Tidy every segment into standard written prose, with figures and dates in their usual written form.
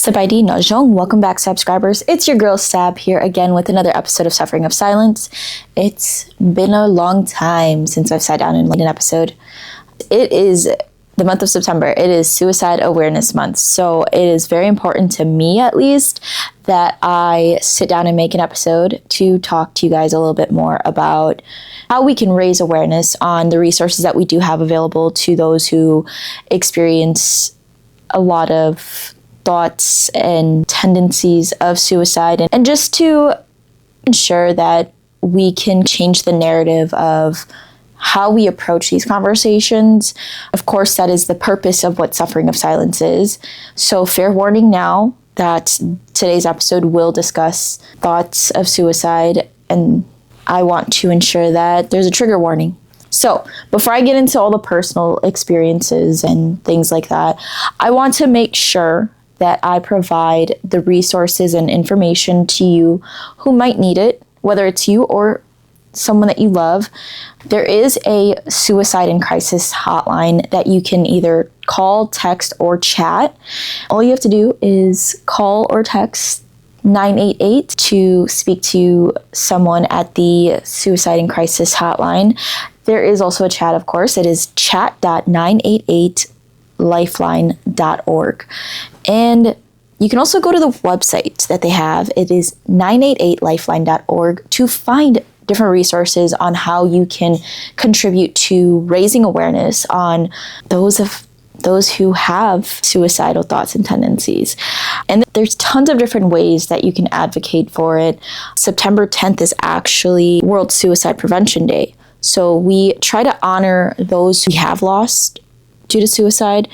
Sabaidi Najong, welcome back, subscribers. It's your girl Sab here again with another episode of Suffering of Silence. It's been a long time since I've sat down and made an episode. It is the month of September. It is Suicide Awareness Month, so it is very important to me, at least, that I sit down and make an episode to talk to you guys a little bit more about how we can raise awareness on the resources that we do have available to those who experience a lot of thoughts and tendencies of suicide, and just to ensure that we can change the narrative of how we approach these conversations. Of course, that is the purpose of what Suffering of Silence is. So fair warning now that today's episode will discuss thoughts of suicide, and I want to ensure that there's a trigger warning. So before I get into all the personal experiences and things like that, I want to make sure that I provide the resources and information to you who might need it, whether it's you or someone that you love. There is a suicide and crisis hotline that you can either call, text, or chat. All you have to do is call or text 988 to speak to someone at the suicide and crisis hotline. There is also a chat, of course. It is chat.988lifeline.org. And you can also go to the website that they have. It is 988lifeline.org to find different resources on how you can contribute to raising awareness on those who have suicidal thoughts and tendencies. And there's tons of different ways that you can advocate for it. September 10th is actually World Suicide Prevention Day. So we try to honor those we have lost due to suicide.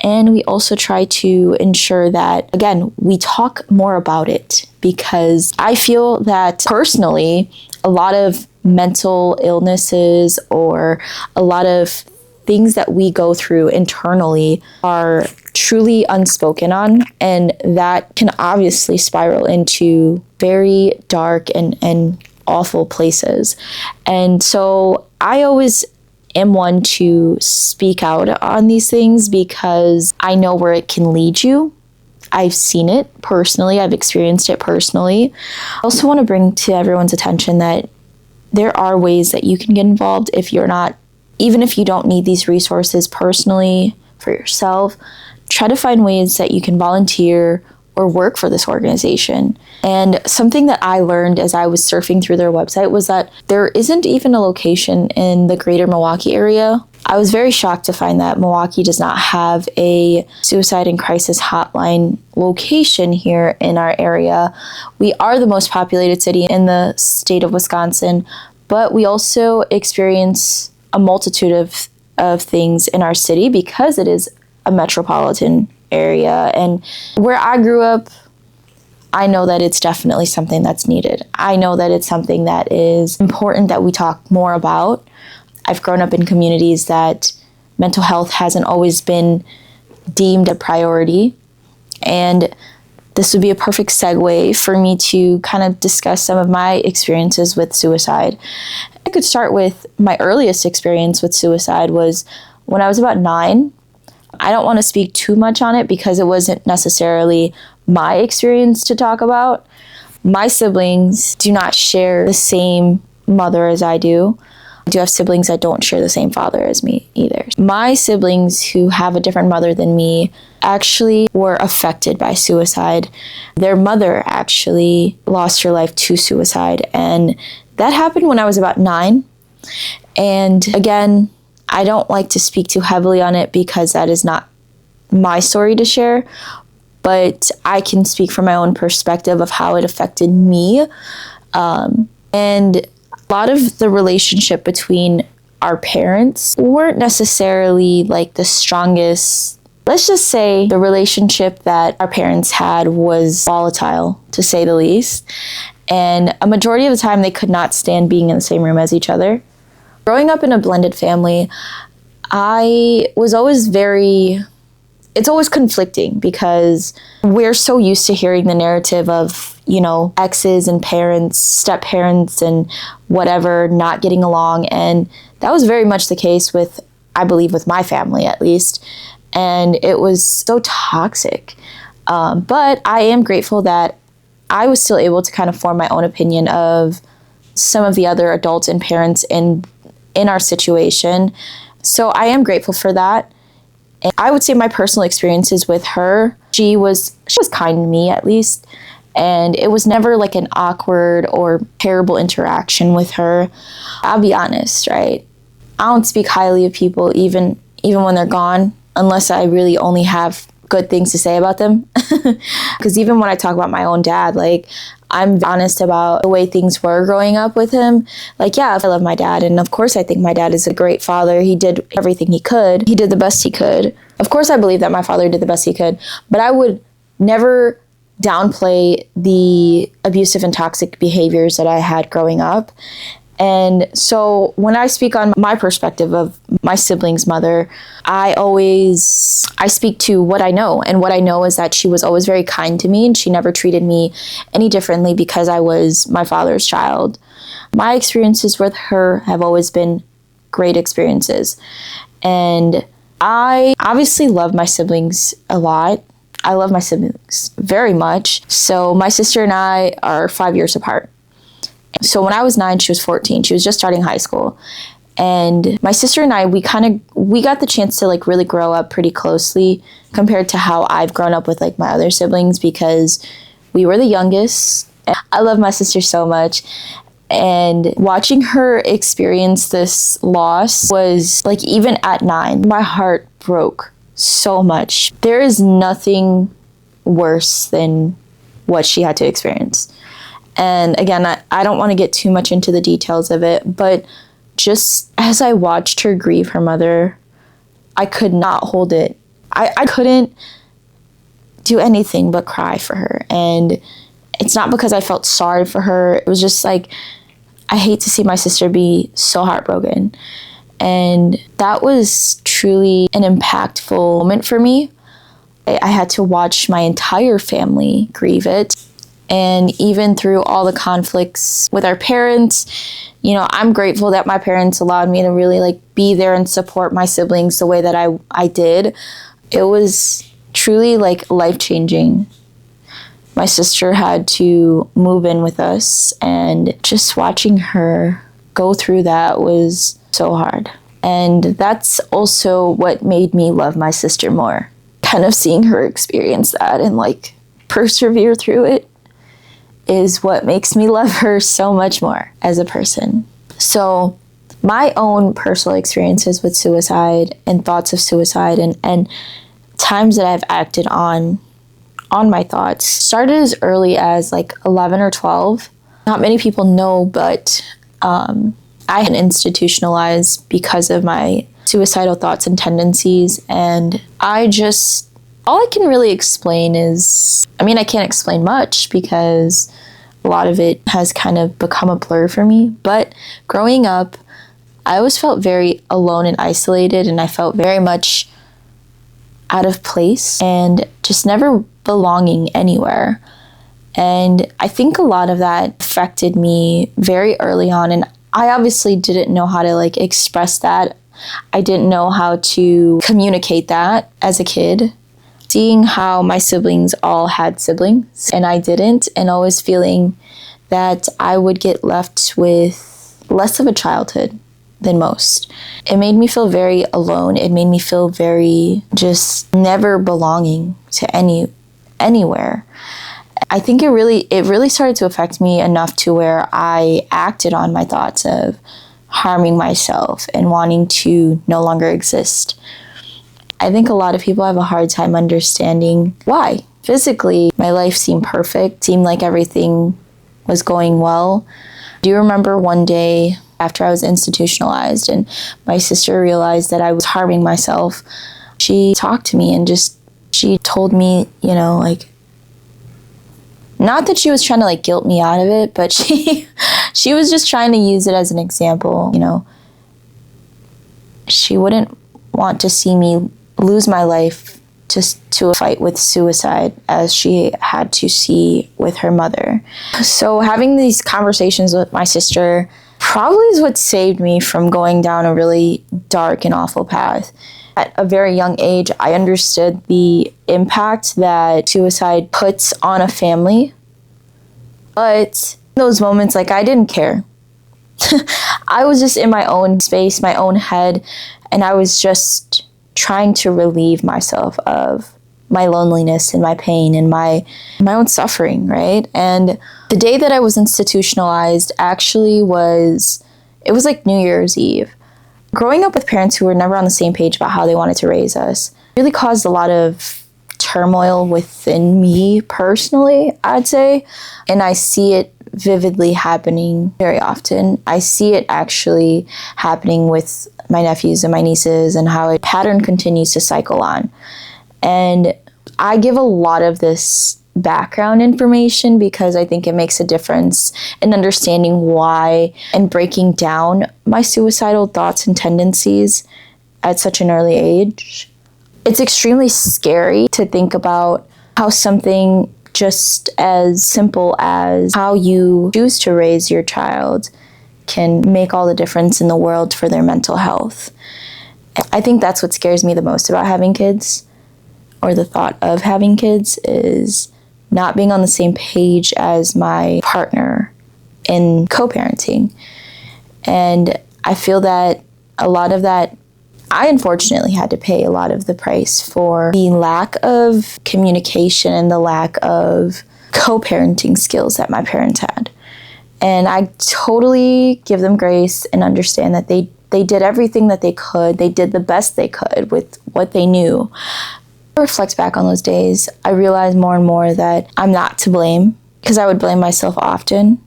And we also try to ensure that, again, we talk more about it, because I feel that personally, a lot of mental illnesses or a lot of things that we go through internally are truly unspoken on, and that can obviously spiral into very dark and awful places. And so I always am one to speak out on these things because I know where it can lead you. I've seen it personally. I've experienced it personally. I also want to bring to everyone's attention that there are ways that you can get involved even if you don't need these resources personally for yourself. Try to find ways that you can volunteer or work for this organization. And something that I learned as I was surfing through their website was that there isn't even a location in the greater Milwaukee area. I was very shocked to find that Milwaukee does not have a suicide and crisis hotline location here in our area. We are the most populated city in the state of Wisconsin, but we also experience a multitude of things in our city because it is a metropolitan area. And where I grew up, I know that it's definitely something that's needed. I know that it's something that is important that we talk more about. I've grown up in communities that mental health hasn't always been deemed a priority. And this would be a perfect segue for me to kind of discuss some of my experiences with suicide. I could start with my earliest experience with suicide was when I was about 9. I don't want to speak too much on it because it wasn't necessarily my experience to talk about. My siblings do not share the same mother as I do. I do have siblings that don't share the same father as me either. My siblings who have a different mother than me actually were affected by suicide. Their mother actually lost her life to suicide, and that happened when I was about 9. And again, I don't like to speak too heavily on it because that is not my story to share, but I can speak from my own perspective of how it affected me. And a lot of the relationship between our parents weren't necessarily like the strongest. Let's just say the relationship that our parents had was volatile, to say the least. And a majority of the time, they could not stand being in the same room as each other. Growing up in a blended family, I was always it's always conflicting because we're so used to hearing the narrative of, exes and parents, step-parents and whatever not getting along. And that was very much the case I believe with my family at least. And it was so toxic. But I am grateful that I was still able to kind of form my own opinion of some of the other adults and parents in our situation. So I am grateful for that. And I would say my personal experiences with her, she was kind to me, at least. And it was never like an awkward or terrible interaction with her. I'll be honest, right? I don't speak highly of people even when they're gone, unless I really only have good things to say about them. Because even when I talk about my own dad, like, I'm honest about the way things were growing up with him. Like, yeah, I love my dad. And of course, I think my dad is a great father. He did everything he could. He did the best he could. Of course, I believe that my father did the best he could. But I would never downplay the abusive and toxic behaviors that I had growing up. And so when I speak on my perspective of my sibling's mother, I speak to what I know. And what I know is that she was always very kind to me, and she never treated me any differently because I was my father's child. My experiences with her have always been great experiences. And I obviously love my siblings a lot. I love my siblings very much. So my sister and I are 5 years apart. So when I was 9, she was 14. She was just starting high school. And my sister and I, we got the chance to like really grow up pretty closely compared to how I've grown up with like my other siblings, because we were the youngest. I love my sister so much. And watching her experience this loss was like, even at 9, my heart broke so much. There is nothing worse than what she had to experience. And again, I don't want to get too much into the details of it, but just as I watched her grieve her mother, I could not hold it. I couldn't do anything but cry for her. And it's not because I felt sorry for her. It was just like, I hate to see my sister be so heartbroken. And that was truly an impactful moment for me. I had to watch my entire family grieve it. And even through all the conflicts with our parents, you know, I'm grateful that my parents allowed me to really like be there and support my siblings the way that I did. It was truly like life-changing. My sister had to move in with us, and just watching her go through that was so hard. And that's also what made me love my sister more. Kind of seeing her experience that and like persevere through it is what makes me love her so much more as a person. So my own personal experiences with suicide and thoughts of suicide and times that I've acted on my thoughts started as early as like 11 or 12. Not many people know, but I had institutionalized because of my suicidal thoughts and tendencies. And all I can really explain is, I can't explain much because a lot of it has kind of become a blur for me. But growing up, I always felt very alone and isolated, and I felt very much out of place and just never belonging anywhere. And I think a lot of that affected me very early on, and I obviously didn't know how to like express that. I didn't know how to communicate that as a kid. Seeing how my siblings all had siblings and I didn't, and always feeling that I would get left with less of a childhood than most. It made me feel very alone. It made me feel very just never belonging to anywhere. I think it really started to affect me enough to where I acted on my thoughts of harming myself and wanting to no longer exist. I think a lot of people have a hard time understanding why. Physically, my life seemed perfect, seemed like everything was going well. Do you remember one day after I was institutionalized and my sister realized that I was harming myself? She talked to me and she told me, like, not that she was trying to like guilt me out of it, but she was just trying to use it as an example. She wouldn't want to see me lose my life just to a fight with suicide as she had to see with her mother. So having these conversations with my sister probably is what saved me from going down a really dark and awful path. At a very young age, I understood the impact that suicide puts on a family. But in those moments, like, I didn't care. I was just in my own space, my own head, and I was just trying to relieve myself of my loneliness and my pain and my own suffering, right? And the day that I was institutionalized actually was like New Year's Eve. Growing up with parents who were never on the same page about how they wanted to raise us really caused a lot of turmoil within me personally, I'd say. And I see it vividly happening very often. I see it actually happening with my nephews and my nieces, and how a pattern continues to cycle on. And I give a lot of this background information because I think it makes a difference in understanding why and breaking down my suicidal thoughts and tendencies at such an early age. It's extremely scary to think about how something just as simple as how you choose to raise your child can make all the difference in the world for their mental health. I think that's what scares me the most about having kids, or the thought of having kids, is not being on the same page as my partner in co-parenting. And I feel that a lot of that, I unfortunately had to pay a lot of the price for the lack of communication and the lack of co-parenting skills that my parents had. And I totally give them grace and understand that they did everything that they could. They did the best they could with what they knew. I reflect back on those days, I realize more and more that I'm not to blame, because I would blame myself often.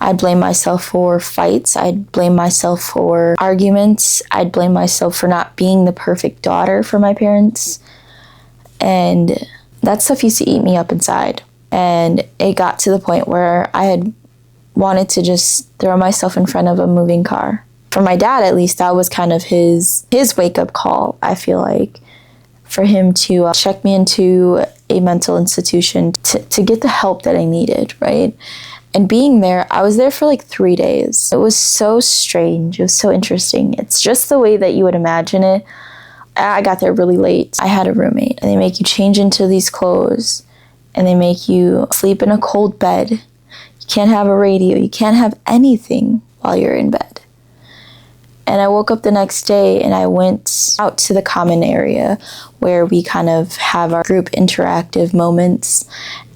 I'd blame myself for fights. I'd blame myself for arguments. I'd blame myself for not being the perfect daughter for my parents. And that stuff used to eat me up inside. And it got to the point where I had wanted to just throw myself in front of a moving car. For my dad, at least, that was kind of his wake-up call, I feel like, for him to check me into a mental institution to get the help that I needed, right? And being there, I was there for like 3 days. It was so strange. It was so interesting. It's just the way that you would imagine it. I got there really late. I had a roommate, and they make you change into these clothes, and they make you sleep in a cold bed. You can't have a radio. You can't have anything while you're in bed. And I woke up the next day and I went out to the common area where we kind of have our group interactive moments.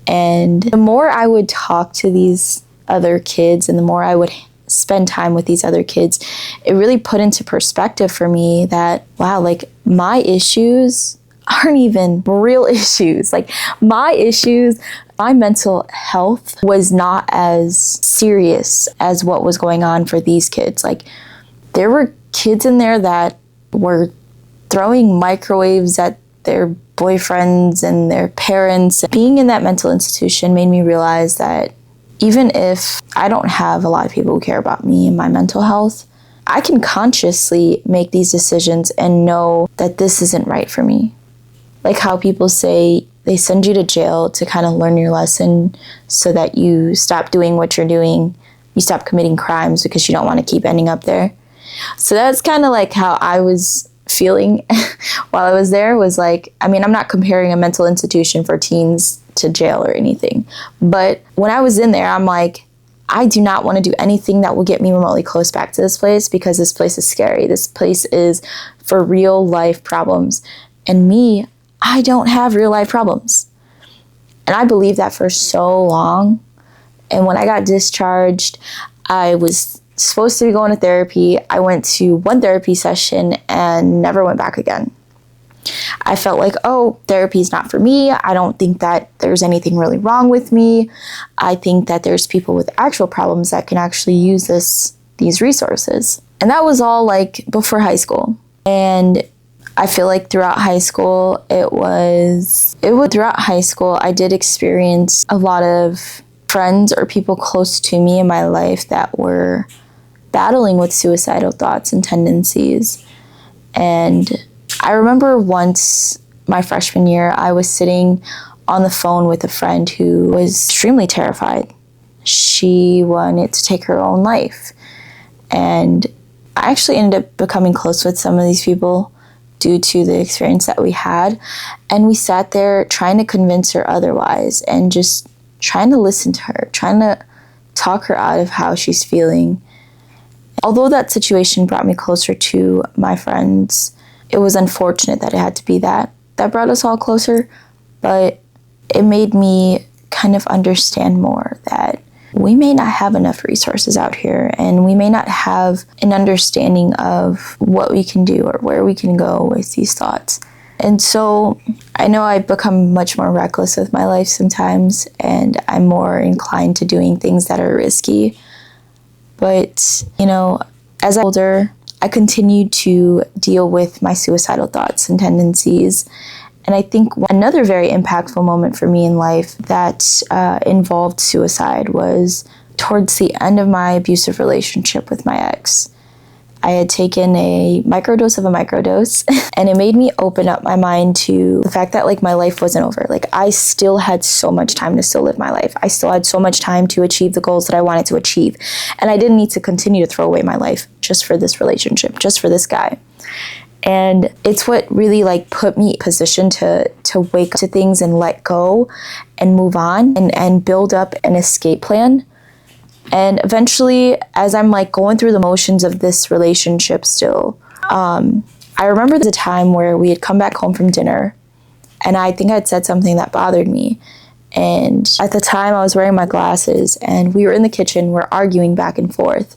And the more I would talk to these other kids and the more I would spend time with these other kids, it really put into perspective for me that, wow, like, my issues aren't even real issues. Like, my issues, my mental health was not as serious as what was going on for these kids. Like, there were kids in there that were throwing microwaves at their boyfriends and their parents. Being in that mental institution made me realize that even if I don't have a lot of people who care about me and my mental health, I can consciously make these decisions and know that this isn't right for me. Like how people say they send you to jail to kind of learn your lesson so that you stop doing what you're doing, you stop committing crimes because you don't want to keep ending up there. So that's kind of like how I was feeling while I was there. Was like, I mean, I'm not comparing a mental institution for teens to jail or anything, but when I was in there, I'm like, I do not want to do anything that will get me remotely close back to this place, because this place is scary. This place is for real life problems. And me, I don't have real life problems. And I believed that for so long. And when I got discharged, I was supposed to be going to therapy. I went to one therapy session and never went back again. I felt like, oh, therapy is not for me. I don't think that there's anything really wrong with me. I think that there's people with actual problems that can actually use these resources. And that was all like before high school. And I feel like throughout high school, throughout high school, I did experience a lot of friends or people close to me in my life that were battling with suicidal thoughts and tendencies. And I remember once, my freshman year, I was sitting on the phone with a friend who was extremely terrified. She wanted to take her own life. And I actually ended up becoming close with some of these people due to the experience that we had. And we sat there trying to convince her otherwise and just trying to listen to her, trying to talk her out of how she's feeling. Although that situation brought me closer to my friends, it was unfortunate that it had to be that brought us all closer, but it made me kind of understand more that we may not have enough resources out here, and we may not have an understanding of what we can do or where we can go with these thoughts. And so I know I become much more reckless with my life sometimes, and I'm more inclined to doing things that are risky. But, you know, as I got older, I continued to deal with my suicidal thoughts and tendencies. And I think another very impactful moment for me in life that involved suicide was towards the end of my abusive relationship with my ex. I had taken a microdose of a microdose, and it made me open up my mind to the fact that, like, my life wasn't over. Like, I still had so much time to still live my life. I still had so much time to achieve the goals that I wanted to achieve. And I didn't need to continue to throw away my life just for this relationship, just for this guy. And it's what really, like, put me in position to wake up to things and let go and move on and build up an escape plan. And eventually, as I'm, like, going through the motions of this relationship still, I remember the time where we had come back home from dinner, and I think I'd said something that bothered me. And at the time, I was wearing my glasses, and we were in the kitchen, we're arguing back and forth.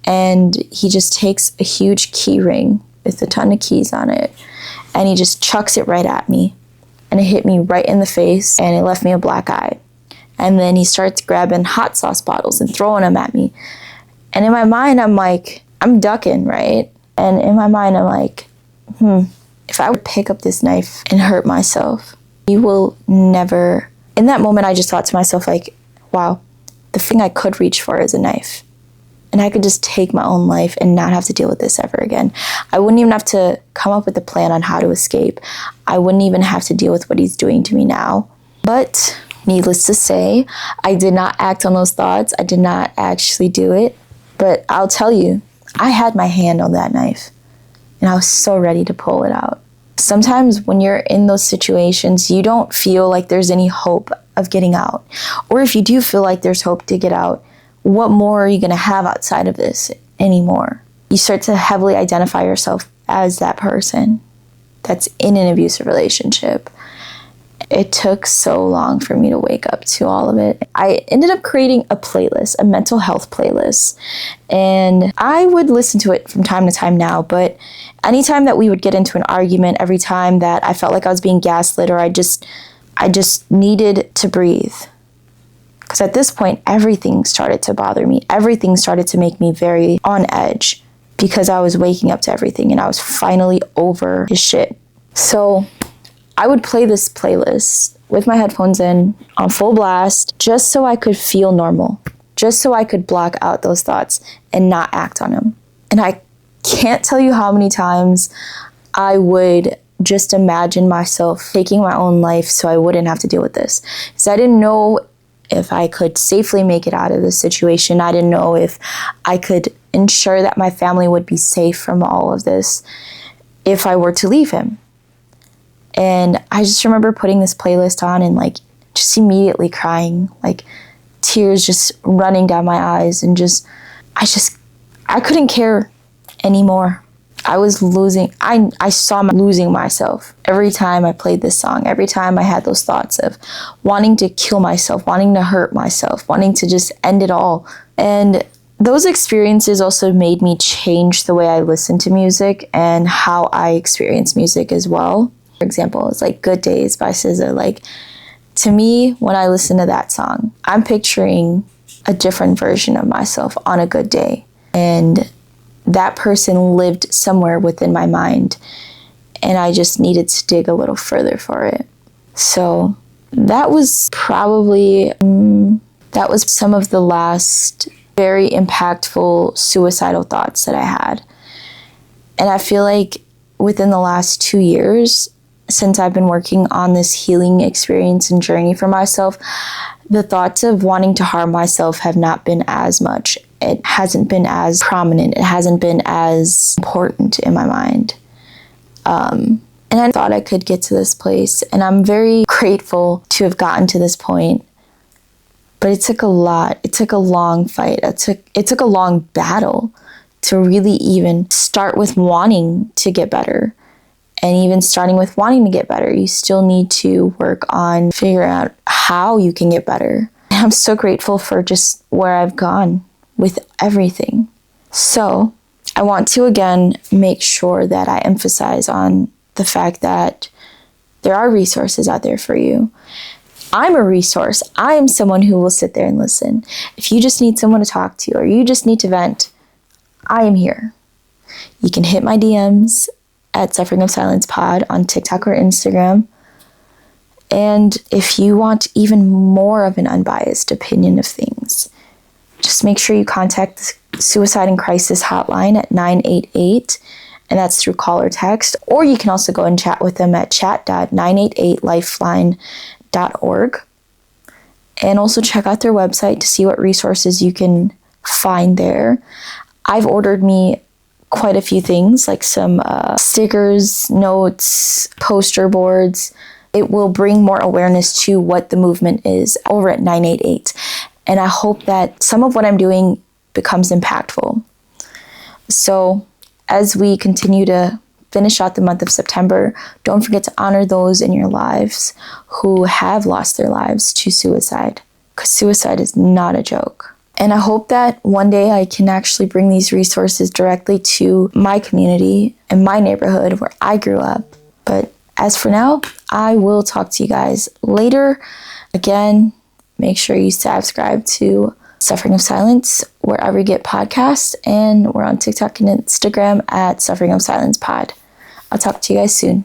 And he just takes a huge key ring with a ton of keys on it, and he just chucks it right at me. And it hit me right in the face, and it left me a black eye. And then he starts grabbing hot sauce bottles and throwing them at me. And in my mind, I'm like, I'm ducking, right? And in my mind, I'm like, if I would pick up this knife and hurt myself, you will never. In that moment, I just thought to myself, like, wow, the thing I could reach for is a knife. And I could just take my own life and not have to deal with this ever again. I wouldn't even have to come up with a plan on how to escape. I wouldn't even have to deal with what he's doing to me now. But needless to say, I did not act on those thoughts. I did not actually do it. But I'll tell you, I had my hand on that knife, and I was so ready to pull it out. Sometimes when you're in those situations, you don't feel like there's any hope of getting out. Or if you do feel like there's hope to get out, what more are you going to have outside of this anymore? You start to heavily identify yourself as that person that's in an abusive relationship. It took so long for me to wake up to all of it. I ended up creating a playlist, a mental health playlist, and I would listen to it from time to time now, but anytime that we would get into an argument, every time that I felt like I was being gaslit, or I just needed to breathe. Because at this point, everything started to bother me. Everything started to make me very on edge because I was waking up to everything and I was finally over his shit. So I would play this playlist with my headphones in on full blast just so I could feel normal, just so I could block out those thoughts and not act on them. And I can't tell you how many times I would just imagine myself taking my own life so I wouldn't have to deal with this. Because I didn't know if I could safely make it out of this situation. I didn't know if I could ensure that my family would be safe from all of this if I were to leave him. And I just remember putting this playlist on and, like, just immediately crying, like tears just running down my eyes, and I couldn't care anymore. I was losing, I saw losing myself every time I played this song, every time I had those thoughts of wanting to kill myself, wanting to hurt myself, wanting to just end it all. And those experiences also made me change the way I listen to music and how I experience music as well. For example, it's like Good Days by SZA. Like, to me, when I listen to that song, I'm picturing a different version of myself on a good day. And that person lived somewhere within my mind, and I just needed to dig a little further for it. So that was probably, that was some of the last very impactful suicidal thoughts that I had. And I feel like within the last 2 years, since I've been working on this healing experience and journey for myself, the thoughts of wanting to harm myself have not been as much. it hasn't been as prominent. It hasn't been as important in my mind. And I thought I could get to this place, and I'm very grateful to have gotten to this point. But it took a lot. It took a long fight. It took a long battle to really even start with wanting to get better. And even starting with wanting to get better, you still need to work on figuring out how you can get better. And I'm so grateful for just where I've gone with everything. So I want to again make sure that I emphasize on the fact that there are resources out there for you. I'm a resource. I am someone who will sit there and listen. If you just need someone to talk to or you just need to vent, I am here. You can hit my DMs at Suffering of Silence Pod on TikTok or Instagram. And if you want even more of an unbiased opinion of things, just make sure you contact the Suicide and Crisis Hotline at 988, and that's through call or text. Or you can also go and chat with them at chat.988lifeline.org. And also check out their website to see what resources you can find there. I've ordered me quite a few things, like some stickers, notes, poster boards. It will bring more awareness to what the movement is over at 988. And I hope that some of what I'm doing becomes impactful. So as we continue to finish out the month of September, don't forget to honor those in your lives who have lost their lives to suicide, because suicide is not a joke. And I hope that one day I can actually bring these resources directly to my community and my neighborhood where I grew up. But as for now, I will talk to you guys later. Again, make sure you subscribe to Suffering of Silence wherever you get podcasts, and we're on TikTok and Instagram at Suffering of Silence Pod. I'll talk to you guys soon.